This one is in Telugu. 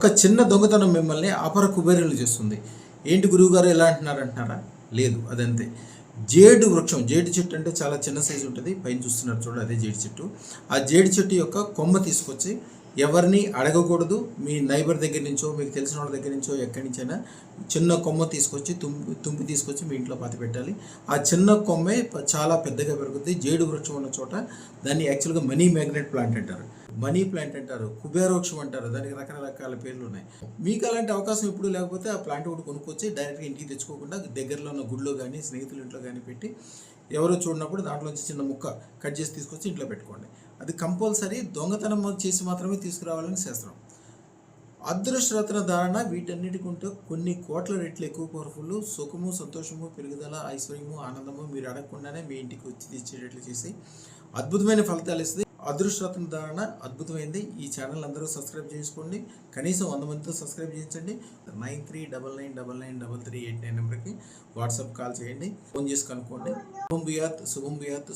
ఒక చిన్న దొంగతనం మిమ్మల్ని అపర కుబేరులు చేస్తుంది. ఏంటి గురువుగారు ఎలా అంటున్నారా? లేదు, అదంతే. జేడు వృక్షం, జేడు చెట్టు అంటే చాలా చిన్న సైజు ఉంటుంది. పైన చూస్తున్నారు చూడండి, అదే జేడు చెట్టు. ఆ జేడు చెట్టు యొక్క కొమ్మ తీసుకొచ్చి ఎవరిని అడగకూడదు. మీ నైబర్ దగ్గర నుంచో, మీకు తెలిసిన వాళ్ళ దగ్గర నుంచో, ఎక్కడి నుంచైనా చిన్న కొమ్మ తీసుకొచ్చి తుంపి తీసుకొచ్చి మీ ఇంట్లో పాతి పెట్టాలి. ఆ చిన్న కొమ్మే చాలా పెద్దగా పెరుగుతుంది. జేడు వృక్షం ఉన్న చోట దాన్ని యాక్చువల్గా మనీ మ్యాగ్నెట్ ప్లాంట్ అంటారు, మనీ ప్లాంట్ అంటారు, కుబేర వృక్షం అంటారు. దానికి రకరకాల పేర్లు ఉన్నాయి. మీకు అలాంటి అవకాశం ఎప్పుడు లేకపోతే ఆ ప్లాంట్ ఒకటి కొనుక్కొచ్చి డైరెక్ట్గా ఇంటికి తెచ్చుకోకుండా దగ్గరలో ఉన్న గుడిలో కానీ స్నేహితుల ఇంట్లో కానీ పెట్టి ఎవరో చూడనప్పుడు దాంట్లోంచి చిన్న ముక్క కట్ చేసి తీసుకొచ్చి ఇంట్లో పెట్టుకోండి. అది కంపల్సరీ దొంగతనం చేసి మాత్రమే తీసుకురావాలని శాస్త్రం. అదృష్టరత్న ధారణ వీటన్నిటికి ఉంటే కొన్ని కోట్ల రెట్లు ఎక్కువ పవర్ఫుల్. సుఖము, సంతోషము, పెరుగుదల, ఐశ్వర్యము, ఆనందము మీరు అడగకుండానే మీ ఇంటికి వచ్చి తెచ్చేటట్లు చేసి అద్భుతమైన ఫలితాలు ఇస్తుంది. అదృష్టరత్న ధారణ అద్భుతమైంది. ఈ ఛానల్ అందరూ సబ్స్క్రైబ్ చేసుకోండి. కనీసం 100 మందితో సబ్స్క్రైబ్ చేయించండి. 93999338 నెంబర్కి వాట్సాప్ కాల్ చేయండి, ఫోన్ చేసి కనుక్కోండి. శుభం బియాత్.